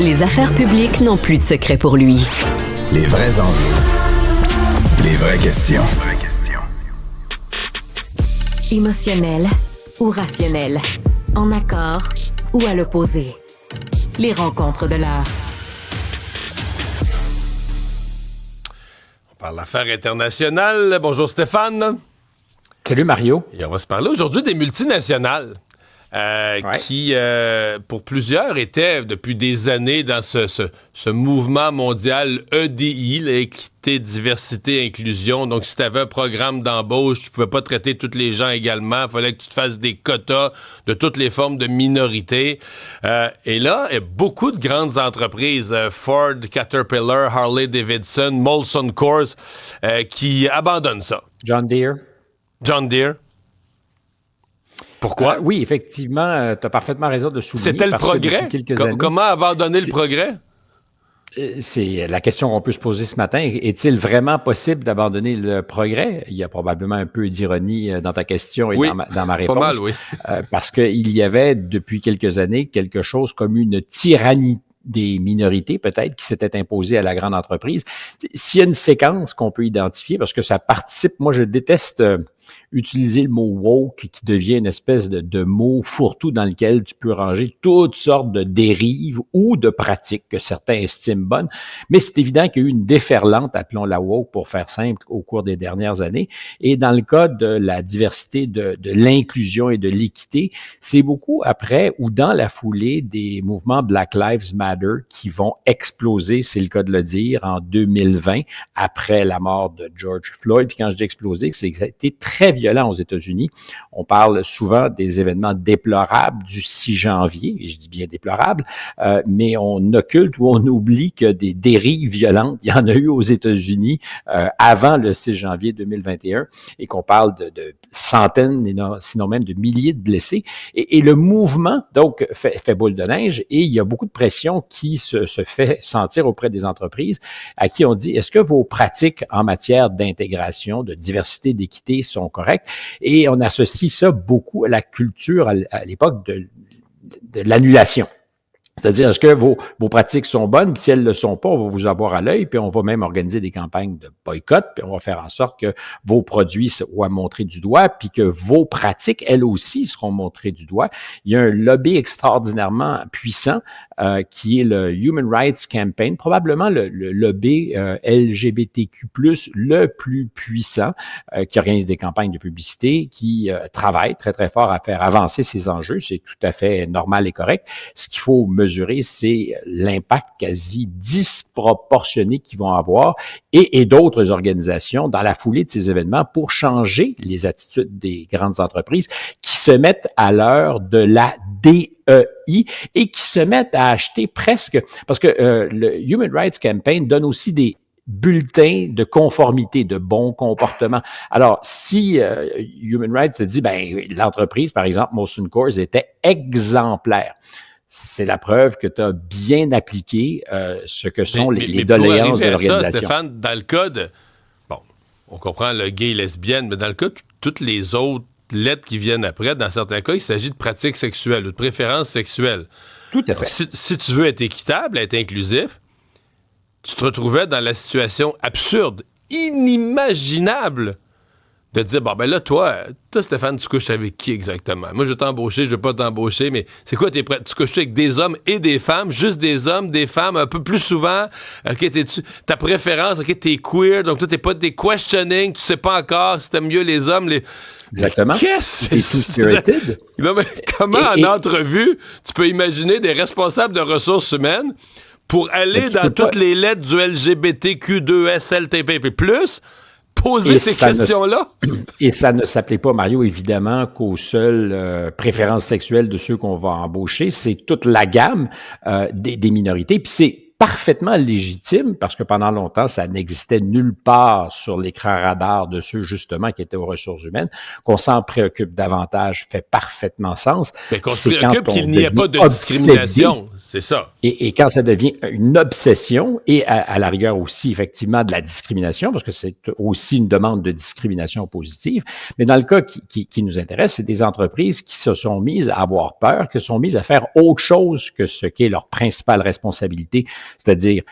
Les affaires publiques n'ont plus de secret pour lui. Les vrais enjeux. Les vraies questions. Émotionnel ou rationnel? En accord ou à l'opposé? Les rencontres de l'heure. On parle d'affaires internationales. Bonjour Stéphane. Salut Mario. Et on va se parler aujourd'hui des multinationales. Qui, pour plusieurs, étaient depuis des années dans ce mouvement mondial EDI, l'équité, diversité, inclusion. Donc, si tu avais un programme d'embauche, tu ne pouvais pas traiter tous les gens également. Il fallait que tu te fasses des quotas de toutes les formes de minorités. Et là, il y a beaucoup de grandes entreprises, Ford, Caterpillar, Harley-Davidson, Molson Coors, qui abandonnent ça. John Deere. Pourquoi? Oui, effectivement, tu as parfaitement raison de souligner. C'était le progrès? Comment abandonner le progrès? C'est la question qu'on peut se poser ce matin. Est-il vraiment possible d'abandonner le progrès? Il y a probablement un peu d'ironie dans ta question et dans ma réponse. Pas mal, oui. Parce qu'il y avait, depuis quelques années, quelque chose comme une tyrannie des minorités, peut-être, qui s'étaient imposées à la grande entreprise. S'il y a une séquence qu'on peut identifier, parce que ça participe, moi je déteste utiliser le mot woke qui devient une espèce de mot fourre-tout dans lequel tu peux ranger toutes sortes de dérives ou de pratiques que certains estiment bonnes. Mais c'est évident qu'il y a eu une déferlante, appelons-la woke pour faire simple, au cours des dernières années. Et dans le cas de la diversité, de l'inclusion et de l'équité, c'est beaucoup après ou dans la foulée des mouvements Black Lives Matter qui vont exploser, c'est le cas de le dire, en 2020, après la mort de George Floyd. Puis quand je dis exploser, c'est que ça a été très violent aux États-Unis. On parle souvent des événements déplorables du 6 janvier, et je dis bien déplorables, mais on occulte ou on oublie que des dérives violentes, il y en a eu aux États-Unis avant le 6 janvier 2021, et qu'on parle de centaines, sinon même de milliers de blessés. Et le mouvement, donc, fait boule de neige, et il y a beaucoup de pression qui se fait sentir auprès des entreprises à qui on dit, est-ce que vos pratiques en matière d'intégration, de diversité, d'équité sont correctes? Et on associe ça beaucoup à la culture à l'époque de l'annulation. C'est-à-dire, est-ce que vos pratiques sont bonnes? Puis si elles ne le sont pas, on va vous avoir à l'œil, puis on va même organiser des campagnes de boycott, puis on va faire en sorte que vos produits soient montrés du doigt, puis que vos pratiques, elles aussi, seront montrées du doigt. Il y a un lobby extraordinairement puissant qui est le Human Rights Campaign, probablement le lobby LGBTQ+, le plus puissant, qui organise des campagnes de publicité, qui travaille très, très fort à faire avancer ces enjeux. C'est tout à fait normal et correct. Ce qu'il faut mesurer, c'est l'impact quasi disproportionné qu'ils vont avoir et d'autres organisations dans la foulée de ces événements pour changer les attitudes des grandes entreprises qui se mettent à l'heure de la DEI et qui se mettent à acheter presque, parce que le Human Rights Campaign donne aussi des bulletins de conformité, de bon comportement. Alors, si Human Rights te dit, l'entreprise, par exemple, Molson Coors, était exemplaire, c'est la preuve que tu as bien appliqué ce que sont les doléances de l'organisation. Ça, Stéphane, dans le cas de... Bon, on comprend le gay, lesbienne, mais dans le cas de toutes les autres lettres qui viennent après, dans certains cas, il s'agit de pratiques sexuelles ou de préférences sexuelles. Tout à fait. Donc, si tu veux être équitable, être inclusif, tu te retrouvais dans la situation absurde, inimaginable, de dire, là, toi, Stéphane, tu couches avec qui exactement? Moi, je veux t'embaucher, je veux pas t'embaucher, mais c'est quoi, tu couches avec des hommes et des femmes, juste des hommes, des femmes, un peu plus souvent, OK, ta préférence, OK, t'es queer, donc toi, t'es questioning, tu sais pas encore si t'aimes mieux les hommes, Exactement. Qu'est-ce que c'est? Non, mais comment, en entrevue, tu peux imaginer des responsables de ressources humaines pour aller dans toutes les lettres du LGBTQ2SLTP+, poser ces questions-là? Et ça ne s'appelait pas, Mario, évidemment, qu'aux seules préférences sexuelles de ceux qu'on va embaucher. C'est toute la gamme des minorités. Puis c'est parfaitement légitime parce que pendant longtemps, ça n'existait nulle part sur l'écran radar de ceux, justement, qui étaient aux ressources humaines. Qu'on s'en préoccupe davantage fait parfaitement sens. Mais qu'on se préoccupe qu'il n'y ait pas de discrimination. c'est ça. Et quand ça devient une obsession, et à la rigueur aussi, effectivement, de la discrimination, parce que c'est aussi une demande de discrimination positive, mais dans le cas qui nous intéresse, c'est des entreprises qui se sont mises à avoir peur, qui se sont mises à faire autre chose que ce qui est leur principale responsabilité, c'est-à-dire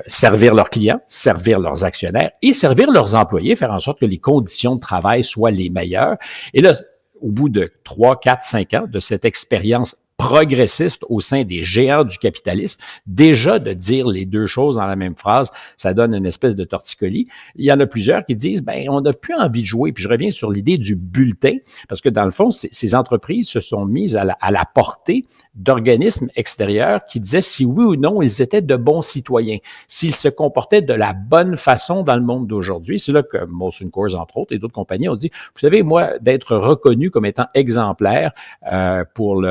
servir leurs clients, servir leurs actionnaires et servir leurs employés, faire en sorte que les conditions de travail soient les meilleures. Et là, au bout de 3, 4, 5 ans de cette expérience progressiste au sein des géants du capitalisme, déjà de dire les deux choses dans la même phrase, ça donne une espèce de torticolis. Il y en a plusieurs qui disent, on n'a plus envie de jouer. Puis je reviens sur l'idée du bulletin, parce que dans le fond, ces entreprises se sont mises à la portée d'organismes extérieurs qui disaient si oui ou non ils étaient de bons citoyens, s'ils se comportaient de la bonne façon dans le monde d'aujourd'hui. C'est là que Molson Coors, entre autres, et d'autres compagnies ont dit, vous savez, moi, d'être reconnu comme étant exemplaire pour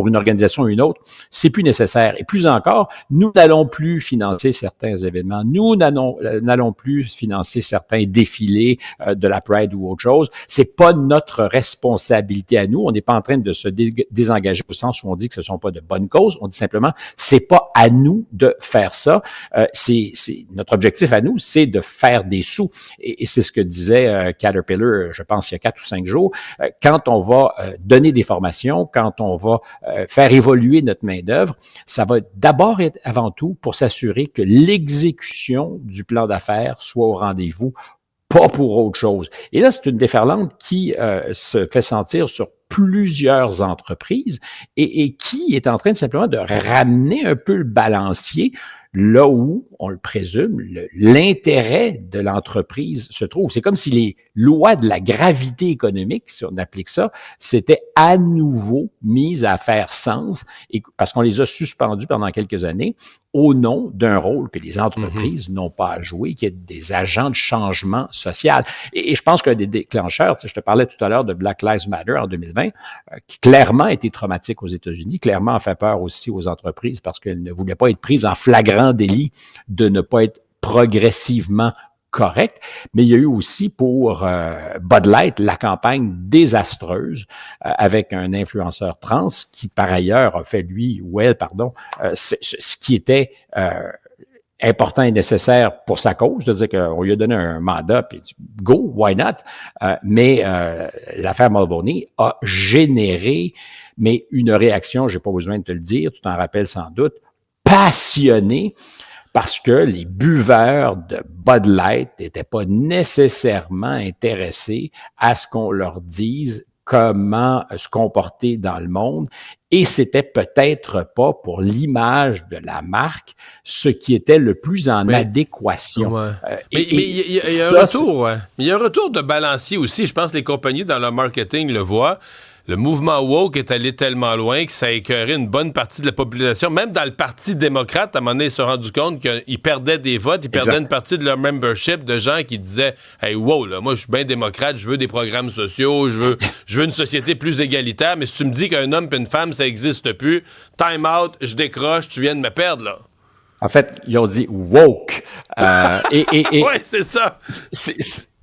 une organisation ou une autre, c'est plus nécessaire. Et plus encore, nous n'allons plus financer certains événements. Nous n'allons plus financer certains défilés de la Pride ou autre chose. C'est pas notre responsabilité à nous. On n'est pas en train de se désengager au sens où on dit que ce sont pas de bonnes causes. On dit simplement, c'est pas à nous de faire ça. Notre objectif à nous, c'est de faire des sous. Et c'est ce que disait Caterpillar, je pense, il y a 4 ou 5 jours. Quand on va donner des formations, quand on va faire évoluer notre main-d'œuvre, ça va d'abord être avant tout pour s'assurer que l'exécution du plan d'affaires soit au rendez-vous, pas pour autre chose. Et là, c'est une déferlante qui se fait sentir sur plusieurs entreprises et qui est en train de simplement de ramener un peu le balancier là où, on le présume, l'intérêt de l'entreprise se trouve. C'est comme si les lois de la gravité économique, si on applique ça, s'étaient à nouveau mises à faire sens, et parce qu'on les a suspendues pendant quelques années au nom d'un rôle que les entreprises n'ont pas à jouer, qui est des agents de changement social. Et je pense qu'un des déclencheurs, je te parlais tout à l'heure de Black Lives Matter en 2020, qui clairement a été traumatique aux États-Unis, clairement a fait peur aussi aux entreprises parce qu'elles ne voulaient pas être prises en flagrant délit de ne pas être progressivement correct, mais il y a eu aussi pour Bud Light la campagne désastreuse avec un influenceur trans qui, par ailleurs, a fait lui ou elle, ce qui était important et nécessaire pour sa cause, c'est-à-dire qu'on lui a donné un mandat, puis go, why not? Mais l'affaire Mulvaney a généré, mais une réaction, j'ai pas besoin de te le dire, tu t'en rappelles sans doute, passionnée, parce que les buveurs de Bud Light n'étaient pas nécessairement intéressés à ce qu'on leur dise comment se comporter dans le monde, et c'était peut-être pas pour l'image de la marque ce qui était le plus en adéquation. Ouais. Mais il y a un retour, ouais. Il y a un retour de balancier aussi. Je pense que les compagnies dans leur marketing le voient. Le mouvement woke est allé tellement loin que ça a écœuré une bonne partie de la population. Même dans le Parti démocrate, à un moment donné, ils se sont rendus compte qu'ils perdaient des votes, ils perdaient une partie de leur membership de gens qui disaient « Hey, wow, là, moi, je suis bien démocrate, je veux des programmes sociaux, je veux une société plus égalitaire, mais si tu me dis qu'un homme et une femme, ça n'existe plus, time out, je décroche, tu viens de me perdre, là. » En fait, ils ont dit « woke ». Ouais, c'est ça.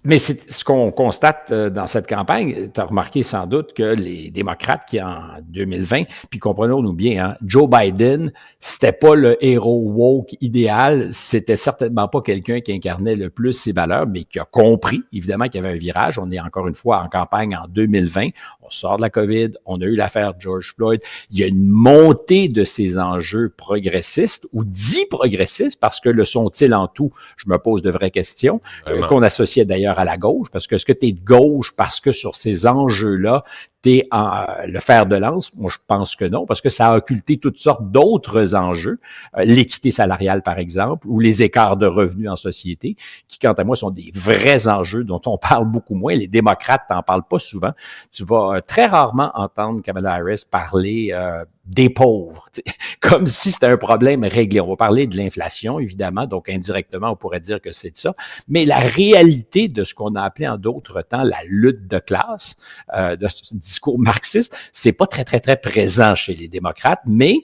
Mais c'est ce qu'on constate dans cette campagne. Tu as remarqué sans doute que les démocrates qui, en 2020, puis comprenons-nous bien, Joe Biden, c'était pas le héros woke idéal, c'était certainement pas quelqu'un qui incarnait le plus ses valeurs, mais qui a compris, évidemment, qu'il y avait un virage. On est encore une fois en campagne en 2020. On sort de la COVID, on a eu l'affaire George Floyd. Il y a une montée de ces enjeux progressistes, ou dits progressistes, parce que le sont-ils en tout? Je me pose de vraies questions, qu'on associait d'ailleurs à la gauche, parce que est-ce que tu es de gauche parce que sur ces enjeux-là, t'es le fer de lance? Moi, je pense que non, parce que ça a occulté toutes sortes d'autres enjeux, l'équité salariale, par exemple, ou les écarts de revenus en société, qui, quant à moi, sont des vrais enjeux dont on parle beaucoup moins. Les démocrates t'en parlent pas souvent. Tu vas très rarement entendre Kamala Harris parler des pauvres, comme si c'était un problème réglé. On va parler de l'inflation, évidemment, donc indirectement, on pourrait dire que c'est ça, mais la réalité de ce qu'on a appelé en d'autres temps la lutte de classe, de ce discours marxiste, c'est pas très, très, très présent chez les démocrates, mais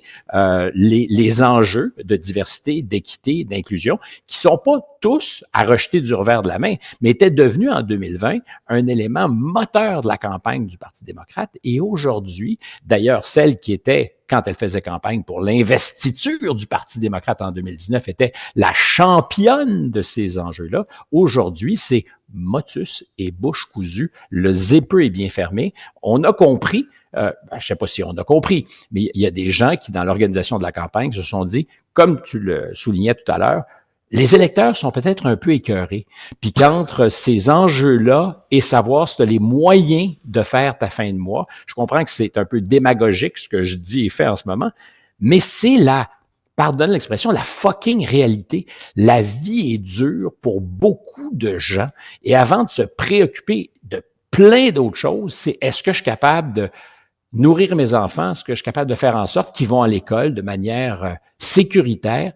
les enjeux de diversité, d'équité, d'inclusion, qui sont pas tous à rejeter du revers de la main, mais était devenu en 2020 un élément moteur de la campagne du Parti démocrate. Et aujourd'hui, d'ailleurs, celle qui était, quand elle faisait campagne pour l'investiture du Parti démocrate en 2019, était la championne de ces enjeux-là. Aujourd'hui, c'est motus et bouche cousue. Le zipper est bien fermé. On a compris, je ne sais pas si on a compris, mais il y a des gens qui, dans l'organisation de la campagne, se sont dit, comme tu le soulignais tout à l'heure, les électeurs sont peut-être un peu écœurés. Puis qu'entre ces enjeux-là et savoir si tu as les moyens de faire ta fin de mois, je comprends que c'est un peu démagogique ce que je dis et fais en ce moment, mais c'est pardonne l'expression, la fucking réalité. La vie est dure pour beaucoup de gens. Et avant de se préoccuper de plein d'autres choses, c'est est-ce que je suis capable de nourrir mes enfants, est-ce que je suis capable de faire en sorte qu'ils vont à l'école de manière sécuritaire?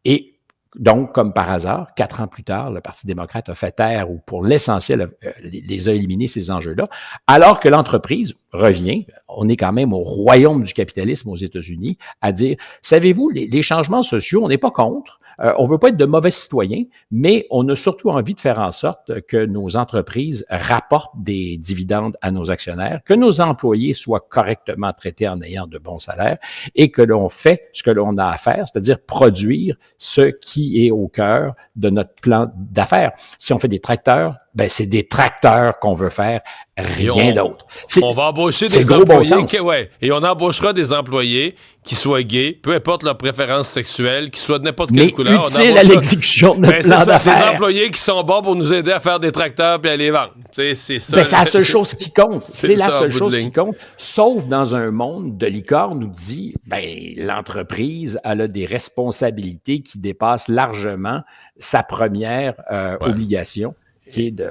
Et donc, comme par hasard, 4 ans plus tard, le Parti démocrate a fait taire ou pour l'essentiel les a éliminés ces enjeux-là, alors que l'entreprise revient, on est quand même au royaume du capitalisme aux États-Unis, à dire, savez-vous, les changements sociaux, on n'est pas contre, on ne veut pas être de mauvais citoyens, mais on a surtout envie de faire en sorte que nos entreprises rapportent des dividendes à nos actionnaires, que nos employés soient correctement traités en ayant de bons salaires et que l'on fait ce que l'on a à faire, c'est-à-dire produire ce qui est au cœur de notre plan d'affaires. Si on fait des tracteurs, ben c'est des tracteurs qu'on veut faire, rien d'autre. On va embaucher des employés et on embauchera des employés qui soient gays, peu importe leur préférence sexuelle, qui soient de n'importe quelle couleur. Utile à l'exécution de notre plan d'affaires. Des employés qui sont bons pour nous aider à faire des tracteurs puis à les vendre. C'est ça. Ben, c'est la seule chose qui compte. C'est la seule chose qui compte. Sauf dans un monde de licorne où dit, ben, l'entreprise elle a des responsabilités qui dépassent largement sa première obligation, qui est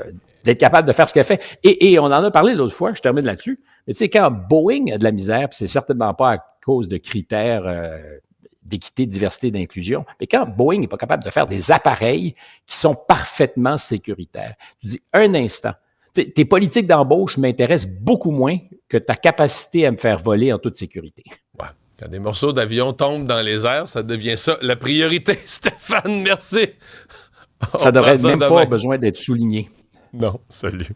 d'être capable de faire ce qu'elle fait. Et on en a parlé l'autre fois, je termine là-dessus, mais tu sais, quand Boeing a de la misère, puis c'est certainement pas à cause de critères d'équité, de diversité, d'inclusion, mais quand Boeing n'est pas capable de faire des appareils qui sont parfaitement sécuritaires, tu dis, un instant, tes politiques d'embauche m'intéressent beaucoup moins que ta capacité à me faire voler en toute sécurité. Ouais. Quand des morceaux d'avion tombent dans les airs, ça devient ça la priorité. Stéphane, merci. Ça devrait même pas besoin d'être souligné. Non, salut.